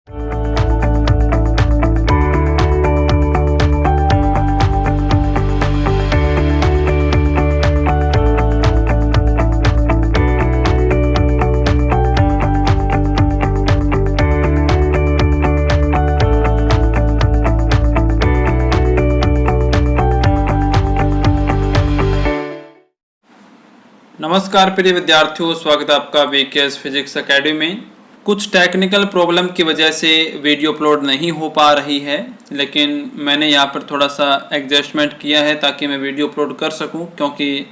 नमस्कार प्रिय विद्यार्थियों, स्वागत है आपका वीकेएस फिजिक्स एकेडमी में। कुछ टेक्निकल प्रॉब्लम की वजह से वीडियो अपलोड नहीं हो पा रही है, लेकिन मैंने यहाँ पर थोड़ा सा एडजस्टमेंट किया है ताकि मैं वीडियो अपलोड कर सकूं, क्योंकि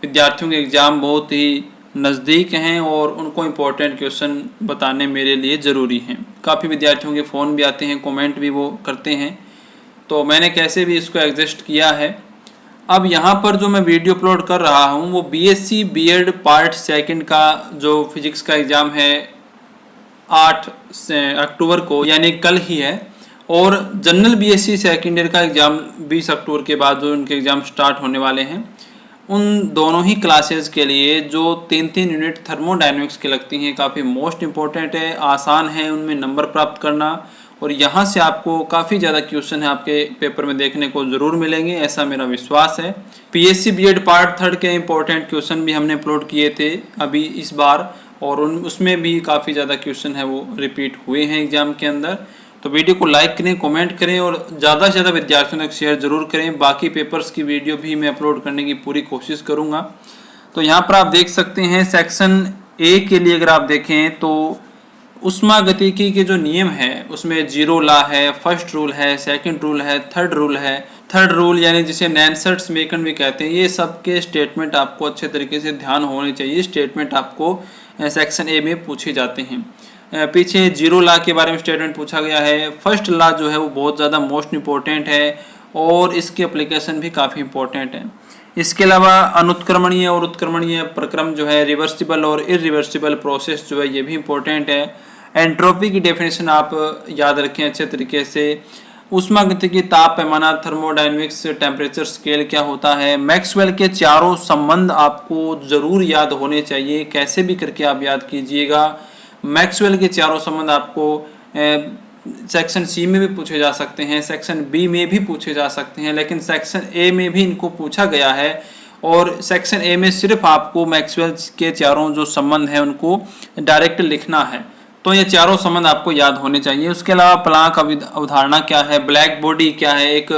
विद्यार्थियों के एग्ज़ाम बहुत ही नज़दीक हैं और उनको इम्पोर्टेंट क्वेश्चन बताने मेरे लिए ज़रूरी हैं। काफ़ी विद्यार्थियों के फ़ोन भी आते हैं, कॉमेंट भी वो करते हैं, तो मैंने कैसे भी इसको एडजस्ट किया है। अब यहाँ पर जो मैं वीडियो अपलोड कर रहा हूँ वो बीएससी बीएड पार्ट सेकंड का जो फिजिक्स का एग्ज़ाम है 8 अक्टूबर को, यानी कल ही है, और जनरल बीएससी सेकंड ईयर का एग्ज़ाम 20 अक्टूबर के बाद जो उनके एग्ज़ाम स्टार्ट होने वाले हैं, उन दोनों ही क्लासेस के लिए जो 3-3 यूनिट थर्मोडायनेमिक्स की लगती हैं, काफ़ी मोस्ट इम्पोर्टेंट है, आसान है उनमें नंबर प्राप्त करना, और यहाँ से आपको काफ़ी ज़्यादा क्वेश्चन है आपके पेपर में देखने को ज़रूर मिलेंगे, ऐसा मेरा विश्वास है। पीएससी बीएड पार्ट 3 के इम्पोर्टेंट क्वेश्चन भी हमने अपलोड किए थे अभी इस बार, और उसमें भी काफ़ी ज़्यादा क्वेश्चन है वो रिपीट हुए हैं एग्जाम के अंदर। तो वीडियो को लाइक करें, कमेंट करें और ज़्यादा से ज़्यादा विद्यार्थियों तक शेयर ज़रूर करें। बाकी पेपर्स की वीडियो भी मैं अपलोड करने की पूरी कोशिश करूँगा। तो यहाँ पर आप देख सकते हैं सेक्शन ए के लिए अगर आप देखें तो उष्मागतिकी के जो नियम है उसमें जीरो लॉ है, फर्स्ट रूल है, सेकंड रूल है, थर्ड रूल है। थर्ड रूल यानी जिसे नैनसेट्स मेकन भी कहते हैं, ये सब के स्टेटमेंट आपको अच्छे तरीके से ध्यान होने चाहिए। स्टेटमेंट आपको सेक्शन ए में पूछे जाते हैं। पीछे जीरो लॉ के बारे में स्टेटमेंट पूछा गया है। फर्स्ट लॉ जो है वो बहुत ज़्यादा मोस्ट इम्पोर्टेंट है और इसकी एप्लीकेशन भी काफ़ी इंपॉर्टेंट है। इसके अलावा अनुत्क्रमणीय और उत्क्रमणीय प्रक्रम जो है, रिवर्सिबल और इरिवर्सिबल प्रोसेस जो है, ये भी इम्पोर्टेंट है। एंट्रोपी की डेफिनेशन आप याद रखें अच्छे तरीके से। उष्मागतिकी, ताप पैमाना, थर्मोडायनेमिक्स, टेम्परेचर स्केल क्या होता है। मैक्सवेल के चारों संबंध आपको ज़रूर याद होने चाहिए, कैसे भी करके आप याद कीजिएगा। मैक्सवेल के चारों संबंध आपको सेक्शन सी में भी पूछे जा सकते हैं, सेक्शन बी में भी पूछे जा सकते हैं, लेकिन सेक्शन ए में भी इनको पूछा गया है, और सेक्शन ए में सिर्फ आपको मैक्सवेल के चारों जो संबंध हैं उनको डायरेक्ट लिखना है। तो ये चारों संबंध आपको याद होने चाहिए। उसके अलावा प्लांक अवधारणा क्या है, ब्लैक बॉडी क्या है, एक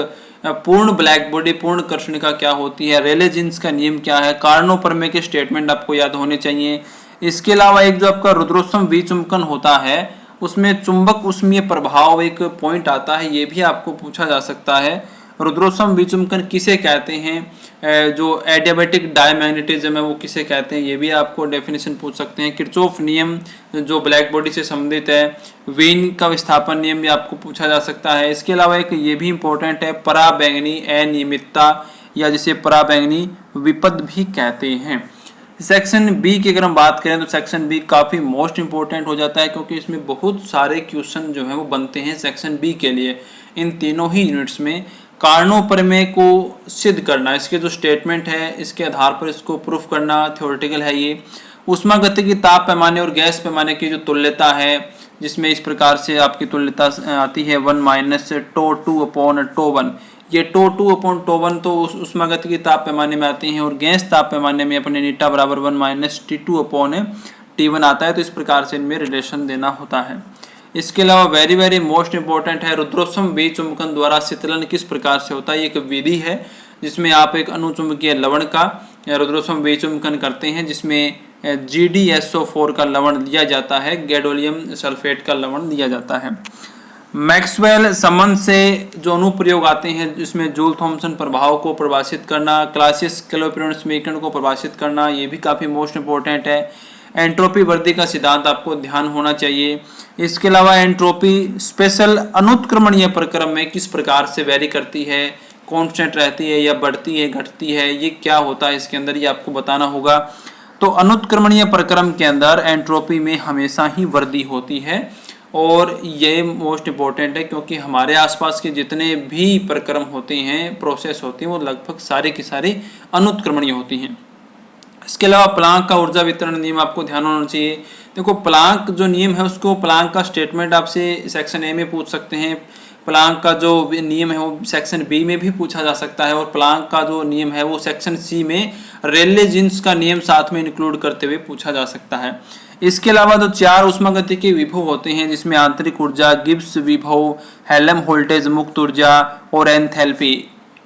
पूर्ण ब्लैक बॉडी, पूर्ण कर्षणिका क्या होती है, रेले जीन्स का नियम क्या है, कारणों प्रमेय के स्टेटमेंट आपको याद होने चाहिए। इसके अलावा एक जो आपका रुद्रोष्म विचुंबकन होता है उसमें चुंबक उष्मीय प्रभाव एक पॉइंट आता है, ये भी आपको पूछा जा सकता है। रुद्रोष्म विचुंबकन किसे कहते हैं, जो एडियाबैटिक डायमैग्नेटिज्म है वो किसे कहते हैं, ये भी आपको डेफिनेशन पूछ सकते हैं। किरचॉफ नियम जो ब्लैक बॉडी से संबंधित है, वीन का विस्थापन नियम भी आपको पूछा जा सकता है। इसके अलावा एक ये भी इंपॉर्टेंट है, पराबैंगनी अनियमितता, या जिसे पराबैंगनी विपद भी कहते हैं। सेक्शन बी की अगर हम बात करें तो सेक्शन बी काफ़ी मोस्ट इंपॉर्टेंट हो जाता है, क्योंकि इसमें बहुत सारे क्वेश्चन जो हैं वो बनते हैं सेक्शन बी के लिए। इन तीनों ही यूनिट्स में कारणों प्रमेय को सिद्ध करना, इसके जो स्टेटमेंट है इसके आधार पर इसको प्रूफ करना थ्योरेटिकल है ये। उष्मागतिकी, ताप पैमाने और गैस पैमाने की जो तुल्यता है, जिसमें इस प्रकार से आपकी तुल्यता आती है 1 माइनस τ2 अपॉन τ1। ये τ2 अपॉन τ1 तो उष्मागतिकी ताप पैमाने में आती हैं, और गैस ताप पैमाने में अपने नीटा बराबर 1 माइनस T2 अपॉन T1 आता है। तो इस प्रकार से इनमें रिलेशन देना होता है। इसके अलावा वेरी वेरी मोस्ट इंपॉर्टेंट है, रुद्रोष्म विचुंबकन द्वारा शीतलन किस प्रकार से होता है। ये एक विधि है जिसमें आप एक अनुचुंबकीय लवण का रुद्रोष्म विचुंबकन करते हैं, जिसमें GdSO4 का लवण दिया जाता है, गैडोलियम सल्फेट का लवण दिया जाता है। मैक्सवेल संबंध से जो अनुप्रयोग आते हैं जिसमें जूल थॉमसन प्रभाव को परिभाषित करना, क्लासियस कैल्कुलस समीकरण को परिभाषित करना, ये भी काफ़ी मोस्ट इंपॉर्टेंट है। एंट्रोपी वृद्धि का सिद्धांत आपको ध्यान होना चाहिए। इसके अलावा एंट्रोपी स्पेशल अनुत्क्रमणीय प्रक्रम में किस प्रकार से वेरी करती है, कांस्टेंट रहती है या बढ़ती है, घटती है, ये क्या होता है इसके अंदर, ये आपको बताना होगा। तो अनुत्क्रमणीय प्रक्रम के अंदर एंट्रोपी में हमेशा ही वृद्धि होती है, और ये मोस्ट इम्पोर्टेंट है क्योंकि हमारे आसपास के जितने भी प्रक्रम होते हैं, प्रोसेस होती हैं, वो लगभग सारे की सारी अनुत्क्रमणीय होती हैं। इसके अलावा प्लांक का ऊर्जा वितरण नियम आपको ध्यान होना चाहिए। देखो प्लांक जो नियम है उसको, प्लांक का स्टेटमेंट आपसे सेक्शन ए में पूछ सकते हैं, प्लांक का जो नियम है वो सेक्शन बी में भी पूछा जा सकता है, और प्लांक का जो नियम है वो सेक्शन सी में रेले जीन्स का नियम साथ में इंक्लूड करते हुए पूछा जा सकता है। इसके अलावा जो 4 ऊष्मागतिकी विभव होते हैं जिसमें आंतरिक ऊर्जा, गिब्स विभव, हेल्महोल्ट्ज़ मुक्त ऊर्जा और एंथैल्पी,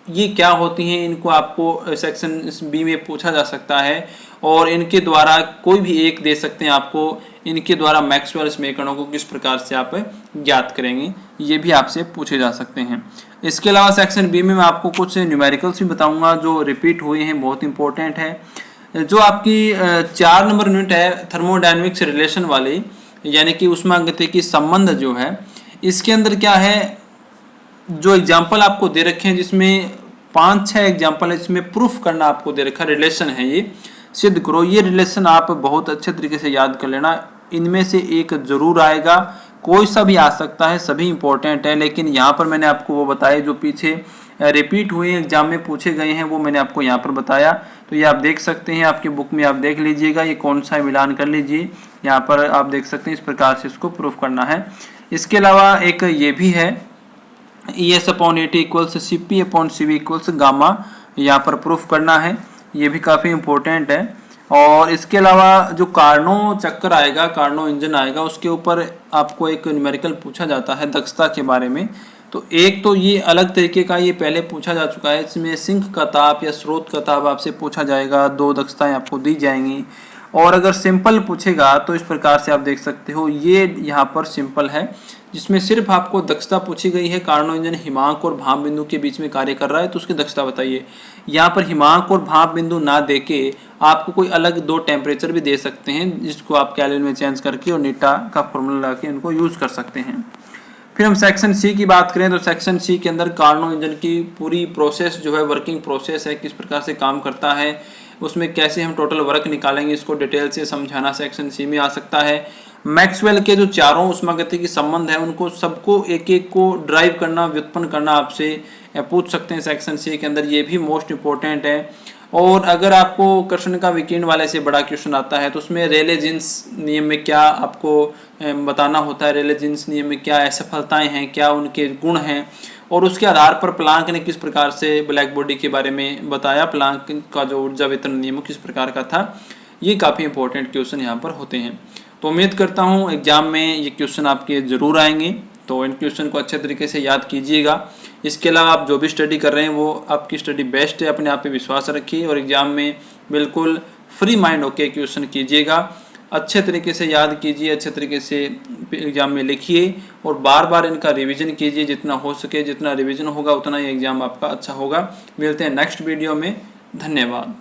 ये क्या होती हैं, इनको आपको सेक्शन बी में पूछा जा सकता है, और इनके द्वारा कोई भी एक दे सकते हैं आपको, इनके द्वारा मैक्सवेल समीकरणों को किस प्रकार से आप ज्ञात करेंगे, ये भी आपसे पूछे जा सकते हैं। इसके अलावा सेक्शन बी में मैं आपको कुछ न्यूमेरिकल्स भी बताऊंगा जो रिपीट हुए हैं, बहुत इंपॉर्टेंट है। जो आपकी 4 नंबर यूनिट है थर्मोडायनेमिक्स रिलेशन वाली, यानी कि ऊष्मागतिकी संबंध जो है, इसके अंदर क्या है, जो एग्जाम्पल आपको दे रखे हैं जिसमें 5-6 एग्जाम्पल है, इसमें प्रूफ करना आपको दे रखा रिलेशन है, ये सिद्ध करो। ये रिलेशन आप बहुत अच्छे तरीके से याद कर लेना, इनमें से एक जरूर आएगा, कोई सा भी आ सकता है, सभी इंपॉर्टेंट है, लेकिन यहाँ पर मैंने आपको वो बताया जो पीछे रिपीट हुए एग्जाम में पूछे गए हैं वो मैंने आपको यहाँ पर बताया। तो ये आप देख सकते हैं, आपकी बुक में आप देख लीजिएगा ये कौन सा है, मिलान कर लीजिए, यहाँ पर आप देख सकते हैं, इस प्रकार से इसको प्रूफ करना है। इसके अलावा एक ये भी है, ES/80 equals CP/CV equals gamma, यहाँ पर प्रूफ करना है, ये भी काफ़ी इंपॉर्टेंट है। और इसके अलावा जो कार्नो चक्कर आएगा, कार्नो इंजन आएगा, उसके ऊपर आपको एक न्यूमेरिकल पूछा जाता है दक्षता के बारे में। तो एक तो ये अलग तरीके का, ये पहले पूछा जा चुका है, इसमें सिंक का ताप या स्रोत का ताप आपसे पूछा जाएगा, 2 दक्षताएं आपको दी जाएंगी। और अगर सिंपल पूछेगा तो इस प्रकार से आप देख सकते हो, ये यहाँ पर सिंपल है जिसमें सिर्फ आपको दक्षता पूछी गई है, कार्नो इंजन हिमांक और भाप बिंदु के बीच में कार्य कर रहा है तो उसकी दक्षता बताइए। यहाँ पर हिमांक और भाप बिंदु ना देके आपको कोई अलग 2 टेम्परेचर भी दे सकते हैं, जिसको आप केल्विन में चेंज करके और नीटा का फॉर्मूला लगा के उनको यूज कर सकते हैं। फिर हम सेक्शन सी की बात करें तो सेक्शन सी के अंदर कार्नो इंजन की पूरी प्रोसेस जो है, वर्किंग प्रोसेस है, किस प्रकार से काम करता है, उसमें कैसे हम टोटल वर्क निकालेंगे, इसको डिटेल से समझाना सेक्शन सी में आ सकता है। मैक्सवेल के जो चारों ऊष्मागतिकी संबंध है उनको सबको एक एक को ड्राइव करना, व्युत्पन्न करना आपसे पूछ सकते हैं सेक्शन सी के अंदर, ये भी मोस्ट इंपॉर्टेंट है। और अगर आपको कृष्ण का विकीर्ण वाले से बड़ा क्वेश्चन आता है तो उसमें रेले जीन्स नियम में क्या आपको बताना होता है, रेले जीन्स नियम में क्या असफलताएं हैं, क्या उनके गुण हैं, और उसके आधार पर प्लांक ने किस प्रकार से ब्लैक बॉडी के बारे में बताया, प्लांक का जो ऊर्जा वितरण नियम किस प्रकार का था, ये काफ़ी इंपॉर्टेंट क्वेश्चन यहाँ पर होते हैं। तो उम्मीद करता हूँ एग्जाम में ये क्वेश्चन आपके ज़रूर आएंगे, तो इन क्वेश्चन को अच्छे तरीके से याद कीजिएगा। इसके अलावा आप जो भी स्टडी कर रहे हैं वो आपकी स्टडी बेस्ट है, अपने आप पे विश्वास रखिए और एग्जाम में बिल्कुल फ्री माइंड होकर क्वेश्चन कीजिएगा, अच्छे तरीके से याद कीजिए, अच्छे तरीके से एग्जाम में लिखिए और बार बार इनका रिवीजन कीजिए, जितना हो सके, जितना रिवीजन होगा उतना ही एग्जाम आपका अच्छा होगा। मिलते हैं नेक्स्ट वीडियो में, धन्यवाद।